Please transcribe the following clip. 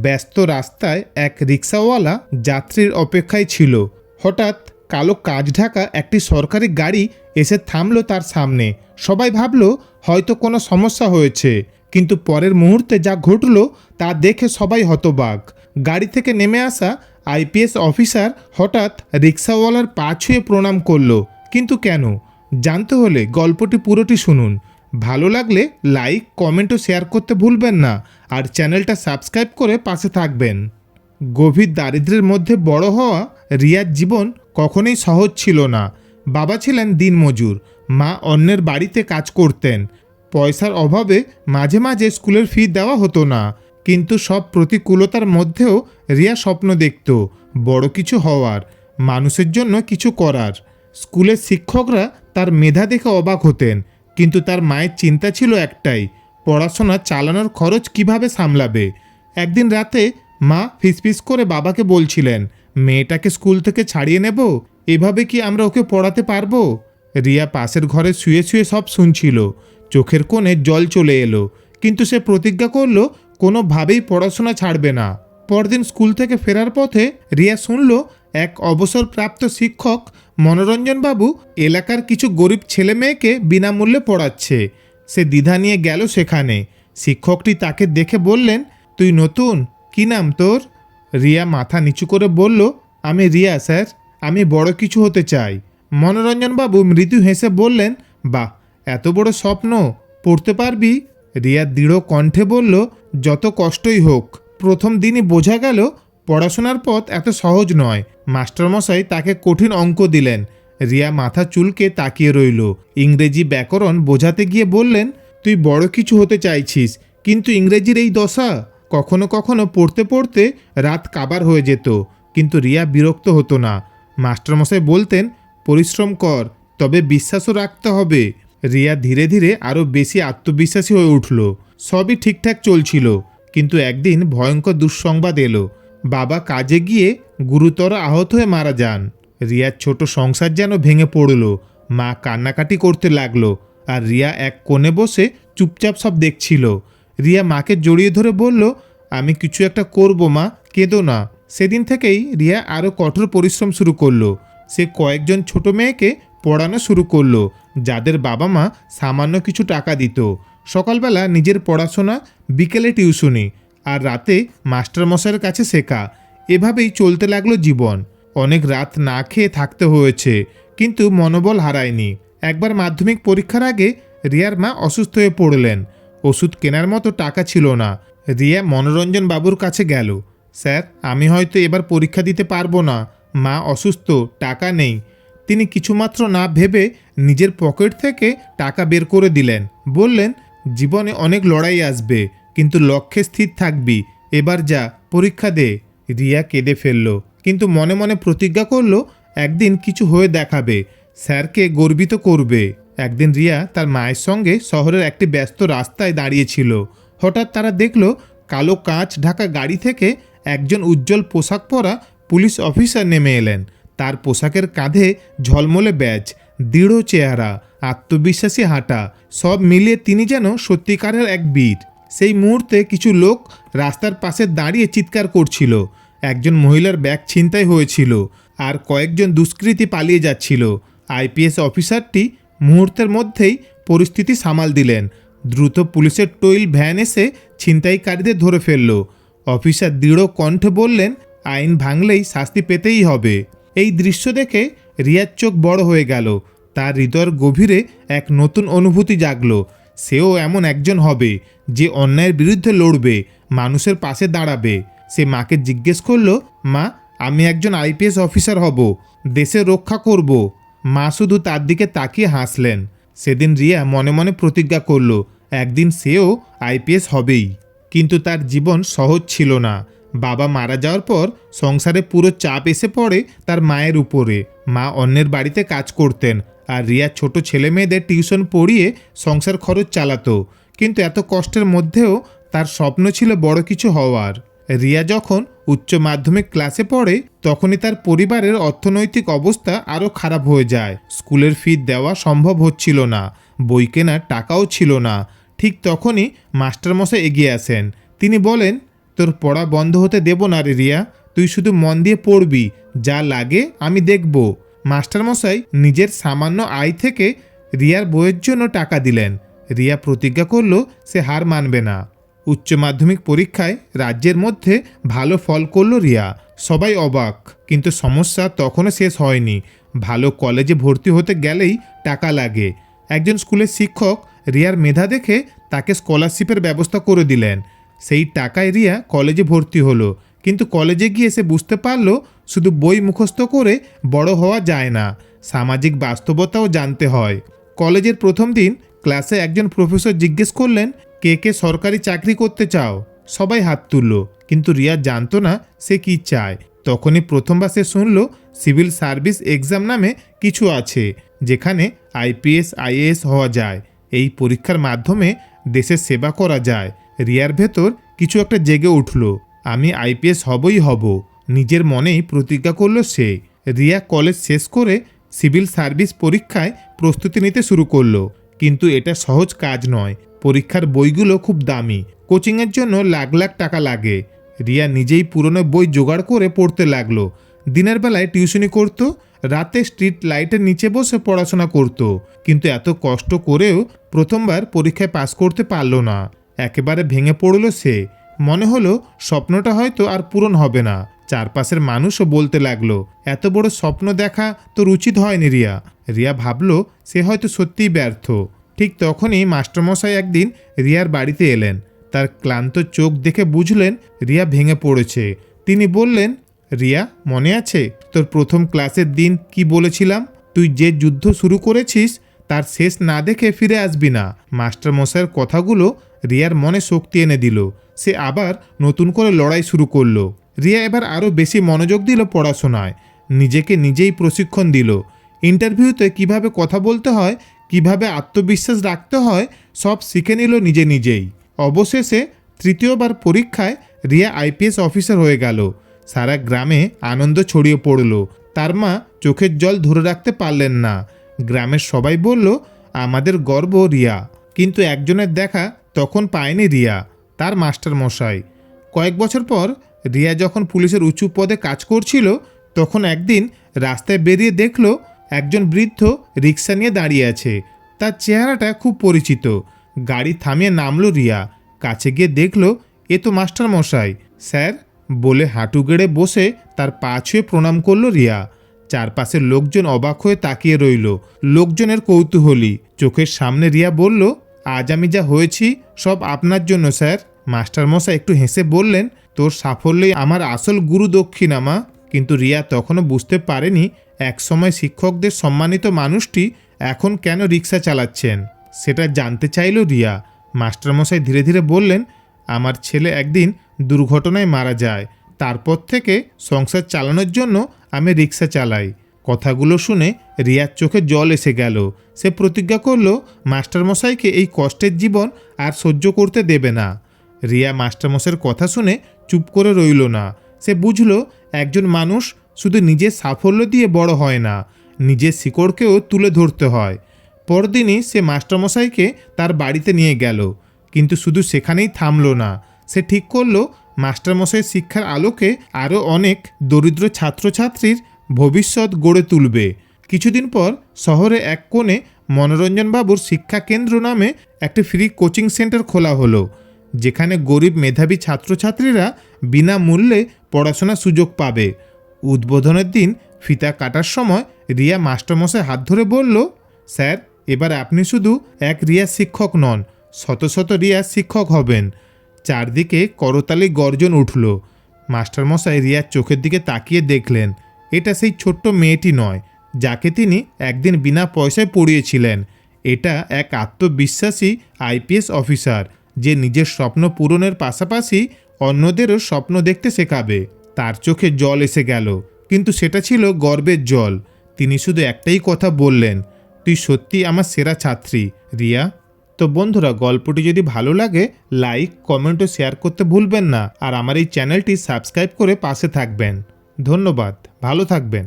ব্যস্ত রাস্তায় এক রিকশাওয়ালা যাত্রীর অপেক্ষায় ছিল। হঠাৎ কালো কাচ ঢাকা একটি সরকারি গাড়ি এসে থামল তার সামনে। সবাই ভাবল হয়তো কোনো সমস্যা হয়েছে, কিন্তু পরের মুহূর্তে যা ঘটল তা দেখে সবাই হতবাক। গাড়ি থেকে নেমে আসা আইপিএস অফিসার হঠাৎ রিকশাওয়ালার পা ছুঁয়ে প্রণাম করল। কিন্তু কেন? জানতে হলে গল্পটি পুরোটি শুনুন। ভালো লাগলে লাইক, কমেন্ট ও শেয়ার করতে ভুলবেন না, আর চ্যানেলটা সাবস্ক্রাইব করে পাশে থাকবেন। গভীর দারিদ্র্যের মধ্যে বড় হওয়া রিয়ার জীবন কখনোই সহজ ছিল না। বাবা ছিলেন দিনমজুর, মা অন্যের বাড়িতে কাজ করতেন। পয়সার অভাবে মাঝে মাঝে স্কুলের ফি দেওয়া হতো না, কিন্তু সব প্রতিকূলতার মধ্যেও রিয়া স্বপ্ন দেখত বড় কিছু হওয়ার, মানুষের জন্য কিছু করার। স্কুলের শিক্ষকরা তার মেধা দেখে অবাক হতেন, কিন্তু তার মায়ের চিন্তা ছিল একটাই, পড়াশোনা চালানোর খরচ কিভাবে সামলাবে। একদিন রাতে মা ফিসফিস করে বাবাকে বলছিলেন, মেয়েটাকে স্কুল থেকে ছাড়িয়ে নেব, এভাবে কি আমরা ওকে পড়াতে পারবো? রিয়া পাশের ঘরে শুয়ে শুয়ে সব শুনছিল। চোখের কোণে জল চলে এলো, কিন্তু সে প্রতিজ্ঞা করল কোনোভাবেই পড়াশোনা ছাড়বে না। পরদিন স্কুল থেকে ফেরার পথে রিয়া শুনল এক অবসরপ্রাপ্ত শিক্ষক মনোরঞ্জনবাবু এলাকার কিছু গরিব ছেলে মেয়েকে বিনামূল্যে পড়াচ্ছে। সে দ্বিধা নিয়ে গেল সেখানে। শিক্ষকটি তাকে দেখে বললেন, তুই নতুন, কি নাম তোর? রিয়া মাথা নিচু করে বলল, আমি রিয়া স্যার, আমি বড় কিছু হতে চাই। মনোরঞ্জনবাবু মৃদু হেসে বললেন, বাহ, এত বড় স্বপ্ন, পড়তে পারবি? রিয়া দৃঢ় কণ্ঠে বলল, যত কষ্টই হোক। প্রথম দিনই বোঝা গেল পড়াশোনার পথ এত সহজ নয়। মাস্টারমশাই তাকে কঠিন অঙ্ক দিলেন। রিয়া মাথা চুলকে তাকিয়ে রইল। ইংরেজি ব্যাকরণ বোঝাতে গিয়ে বললেন, তুই বড় কিছু হতে চাইছিস, কিন্তু ইংরেজির এই দশা। কখনো কখনো পড়তে পড়তে রাত কাবার হয়ে যেত, কিন্তু রিয়া বিরক্ত হতো না। মাস্টারমশাই বলতেন, পরিশ্রম কর, তবে বিশ্বাসও রাখতে হবে। রিয়া ধীরে ধীরে আরও বেশি আত্মবিশ্বাসী হয়ে উঠল। সবই ঠিকঠাক চলছিল, কিন্তু একদিন ভয়ঙ্কর দুঃসংবাদ এলো। বাবা কাজে গিয়ে গুরুতর আহত হয়ে মারা যান। রিয়ার ছোট সংসার যেন ভেঙে পড়ল। মা কান্নাকাটি করতে লাগলো, আর রিয়া এক কোণে বসে চুপচাপ সব দেখছিল। রিয়া মাকে জড়িয়ে ধরে বলল, আমি কিছু একটা করব মা, কেঁদো না। সেদিন থেকেই রিয়া আরও কঠোর পরিশ্রম শুরু করলো। সে কয়েকজন ছোট মেয়েকে পড়ানো শুরু করলো, যাদের বাবা মা সামান্য কিছু টাকা দিত। সকালবেলা নিজের পড়াশোনা, বিকেলে টিউশনি, আর রাতে মাস্টারমশাইয়ের কাছে শেখা। এভাবেই চলতে লাগলো জীবন। অনেক রাত না খেয়ে থাকতে হয়েছে, কিন্তু মনোবল হারায়নি। একবার মাধ্যমিক পরীক্ষার আগে রিয়ার মা অসুস্থ হয়ে পড়লেন। ওষুধ কেনার মতো টাকা ছিল না। রিয়া মনোরঞ্জন বাবুর কাছে গেল, স্যার, আমি হয়তো এবার পরীক্ষা দিতে পারবো না, মা অসুস্থ, টাকা নেই। তিনি কিছুমাত্র না ভেবে নিজের পকেট থেকে টাকা বের করে দিলেন। বললেন, জীবনে অনেক লড়াই আসবে, কিন্তু লক্ষ্যে স্থির থাকবি। এবার যা, পরীক্ষা দে। রিয়া কেঁদে ফেলল, কিন্তু মনে মনে প্রতিজ্ঞা করল একদিন কিছু হয়ে দেখাবে, স্যারকে গর্বিত করবে। একদিন রিয়া তার মায়ের সঙ্গে শহরের একটি ব্যস্ত রাস্তায় দাঁড়িয়েছিল। হঠাৎ তারা দেখল কালো কাঁচ ঢাকা গাড়ি থেকে একজন উজ্জ্বল পোশাক পরা পুলিশ অফিসার নেমে এলেন। তার পোশাকের কাঁধে ঝলমলে ব্যাজ, দৃঢ় চেহারা, আত্মবিশ্বাসী হাঁটা, সব মিলিয়ে তিনি যেন সত্যিকারের এক বীর। সেই মুহূর্তে কিছু লোক রাস্তার পাশে দাঁড়িয়ে চিৎকার করছিল। একজন মহিলার ব্যাগ ছিনতাই হয়েছিল, আর কয়েকজন দুষ্কৃতী পালিয়ে যাচ্ছিল। আইপিএস অফিসারটি মুহূর্তের মধ্যেই পরিস্থিতি সামাল দিলেন। দ্রুত পুলিশের টয়েল ভ্যান এসে ছিনতাইকারীদের ধরে ফেলল। অফিসার দৃঢ় কণ্ঠে বললেন, আইন ভাঙলেই শাস্তি পেতেই হবে। এই দৃশ্য দেখে রিয়ার চোখ বড় হয়ে গেল। তার হৃদয়ের গভীরে এক নতুন অনুভূতি জাগল। সেও এমন একজন হবে যে অন্যায়ের বিরুদ্ধে লড়বে, মানুষের পাশে দাঁড়াবে। সে মাকে জিজ্ঞেস করল, মা, আমি একজন আইপিএস অফিসার হব, দেশের রক্ষা করব। মা শুধু তার দিকে তাকিয়ে হাসলেন। সেদিন রিয়া মনে মনে প্রতিজ্ঞা করল, একদিন সেও আইপিএস হবেই। কিন্তু তার জীবন সহজ ছিল না। বাবা মারা যাওয়ার পর সংসারে পুরো চাপ এসে পড়ে তার মায়ের উপরে। মা অন্যের বাড়িতে কাজ করতেন, আর রিয়া ছোট ছেলে মেয়েদের টিউশন পড়িয়ে সংসার খরচ চালাতো। কিন্তু এত কষ্টের মধ্যেও তার স্বপ্ন ছিল বড় কিছু হওয়ার। রিয়া যখন উচ্চ মাধ্যমিক ক্লাসে পড়ে, তখনই তার পরিবারের অর্থনৈতিক অবস্থা আরও খারাপ হয়ে যায়। স্কুলের ফি দেওয়া সম্ভব হচ্ছিল না, বই কেনার টাকাও ছিল না। ঠিক তখনই মাস্টারমশাই এগিয়ে আসেন। তিনি বলেন, তোর পড়া বন্ধ হতে দেব না রে রিয়া, তুই শুধু মন দিয়ে পড়বি, যা লাগে আমি দেখব। মাস্টারমশাই নিজের সামান্য আয় থেকে রিয়ার বইয়ের জন্য টাকা দিলেন। রিয়া প্রতিজ্ঞা করল সে হার মানবে না। উচ্চ মাধ্যমিক পরীক্ষায় রাজ্যের মধ্যে ভালো ফল করল রিয়া। সবাই অবাক, কিন্তু সমস্যা তখনও শেষ হয়নি। ভালো কলেজে ভর্তি হতে গেলেই টাকা লাগে। একজন স্কুলের শিক্ষক রিয়ার মেধা দেখে তাকে স্কলারশিপের ব্যবস্থা করে দিলেন। সেই টাকায় রিয়া কলেজে ভর্তি হলো, কিন্তু কলেজে গিয়ে সে বুঝতে পারল শুধু বই মুখস্থ করে বড় হওয়া যায় না, সামাজিক বাস্তবতাও জানতে হয়। কলেজের প্রথম দিন ক্লাসে একজন প্রফেসর জিজ্ঞেস করলেন, কে কে সরকারি চাকরি করতে চাও? সবাই হাত তুলল, কিন্তু রিয়া জানতো না সে কি চায়। তখনই প্রথমবার সে শুনল সিভিল সার্ভিস এক্সাম নামে কিছু আছে, যেখানে আইপিএস আইএএস হওয়া যায়। এই পরীক্ষার মাধ্যমে দেশের সেবা করা যায়। রিয়ার ভেতর কিছু একটা জেগে উঠল, আমি আইপিএস হবই হব। নিজের মনেই প্রতিজ্ঞা করল সে। রিয়া কলেজ শেষ করে সিভিল সার্ভিস পরীক্ষায় প্রস্তুতি নিতে শুরু করলো, কিন্তু এটা সহজ কাজ নয়। পরীক্ষার বইগুলো খুব দামি, কোচিংয়ের জন্য লাখ লাখ টাকা লাগে। রিয়া নিজেই পুরনো বই জোগাড় করে পড়তে লাগলো। দিনের বেলায় টিউশনি করত, রাতে স্ট্রিট লাইটের নিচে বসে পড়াশোনা করত, কিন্তু এত কষ্ট করেও প্রথমবার পরীক্ষায় পাস করতে পারল না। একেবারে ভেঙে পড়ল সে। মনে হলো স্বপ্নটা হয়তো আর পূরণ হবে না। চারপাশের মানুষও বলতে লাগলো, এত বড় স্বপ্ন দেখা তোর উচিত হয়নি রিয়া। রিয়া ভাবল সে হয়তো সত্যিই ব্যর্থ। ঠিক তখনই মাস্টারমশাই একদিন রিয়ার বাড়িতে এলেন। তার ক্লান্ত চোখ দেখে বুঝলেন রিয়া ভেঙে পড়েছে। তিনি বললেন, রিয়া, মনে আছে তোর প্রথম ক্লাসের দিন কি বলেছিলাম? তুই যে যুদ্ধ শুরু করেছিস তার শেষ না দেখে ফিরে আসবি না। মাস্টারমশাইয়ের কথাগুলো রিয়ার মনে শক্তি এনে দিল। সে আবার নতুন করে লড়াই শুরু করলো। রিয়া এবার আরও বেশি মনোযোগ দিল পড়াশোনায়, নিজেকে নিজেই প্রশিক্ষণ দিল। ইন্টারভিউতে কিভাবে কথা বলতে হয়, কিভাবে আত্মবিশ্বাস রাখতে হয়, সব শিখে নিল নিজে নিজেই। অবশেষে তৃতীয়বার পরীক্ষায় রিয়া আইপিএস অফিসার হয়ে গেল। সারা গ্রামে আনন্দ ছড়িয়ে পড়ল। তার মা চোখের জল ধরে রাখতে পারলেন না। গ্রামের সবাই বলল, আমাদের গর্ব রিয়া। কিন্তু একজনের দেখা তখন পায়নি রিয়া, তার মাস্টারমশাই। কয়েক বছর পর রিয়া যখন পুলিশের উঁচু পদে কাজ করছিল, তখন একদিন রাস্তায় বেরিয়ে দেখল একজন বৃদ্ধ রিক্সা নিয়ে দাঁড়িয়ে আছে। তার চেহারাটা খুব পরিচিত। গাড়ি থামিয়ে নামলো রিয়া। কাছে গিয়ে দেখল এ তো মাস্টারমশাই। স্যার বলে হাঁটু গেড়ে বসে তার পা ছুঁয়ে প্রণাম করল রিয়া। চারপাশের লোকজন অবাক হয়ে তাকিয়ে রইল। লোকজনের কৌতূহলী। চোখের সামনে রিয়া বলল, আজ আমি যা হয়েছি সব আপনার জন্য স্যার। মাস্টারমশাই একটু হেসে বললেন, তোর সাফল্যই আমার আসল গুরু দক্ষিণা মা। কিন্তু রিয়া তখনও বুঝতে পারেনি একসময় শিক্ষকদের সম্মানিত মানুষটি এখন কেন রিক্সা চালাচ্ছেন। সেটা জানতে চাইল রিয়া। মাস্টারমশাই ধীরে ধীরে বললেন, আমার ছেলে একদিন দুর্ঘটনায় মারা যায়, তারপর থেকে সংসার চালানোর জন্য আমি রিক্সা চালাই। কথাগুলো শুনে রিয়ার চোখে জল এসে গেল। সে প্রতিজ্ঞা করল মাস্টারমশাইকে এই কষ্টের জীবন আর সহ্য করতে দেবে না। রিয়া মাস্টারমশাইয়ের কথা শুনে চুপ করে রইল না। সে বুঝল একজন মানুষ শুধু নিজের সাফল্য দিয়ে বড় হয় না, নিজের শিকড়কেও তুলে ধরতে হয়। পরদিনই সে মাস্টারমশাইকে তার বাড়িতে নিয়ে গেল, কিন্তু শুধু সেখানেই থামল না। সে ঠিক করল মাস্টারমশাইয়ের শিক্ষার আলোকে আরও অনেক দরিদ্র ছাত্রছাত্রীর ভবিষ্যৎ গড়ে তুলবে। কিছুদিন পর শহরে এক কোণে মনোরঞ্জনবাবুর শিক্ষা কেন্দ্র নামে একটি ফ্রি কোচিং সেন্টার খোলা হলো, যেখানে গরিব মেধাবী ছাত্রছাত্রীরা বিনামূল্যে পড়াশোনার সুযোগ পাবে। উদ্বোধনের দিন ফিতা কাটার সময় রিয়া মাস্টারমশাই হাত ধরে বলল, স্যার, এবার আপনি শুধু এক রিয়া শিক্ষক নন, শত শত রিয়া শিক্ষক হবেন। চারদিকে করতালি গর্জন উঠল। মাস্টারমশাই রিয়ার চোখের দিকে তাকিয়ে দেখলেন, এটা সেই ছোট্ট মেয়েটি নয় যাকে তিনি একদিন বিনা পয়সায় পড়িয়েছিলেন। এটা এক আত্মবিশ্বাসী আইপিএস অফিসার, যে নিজের স্বপ্ন পূরণের পাশাপাশি অন্যদেরও স্বপ্ন দেখতে শেখাবে। তার চোখে জল এসে গেল, কিন্তু সেটা ছিল গর্বের জল। তিনি শুধু একটাই কথা বললেন, তুই সত্যি আমার সেরা ছাত্রী রিয়া। তো বন্ধুরা, গল্পটি যদি ভালো লাগে লাইক, কমেন্ট ও শেয়ার করতে ভুলবেন না। আর আমার এই চ্যানেলটি সাবস্ক্রাইব করে পাশে থাকবেন। ধন্যবাদ, ভালো থাকবেন।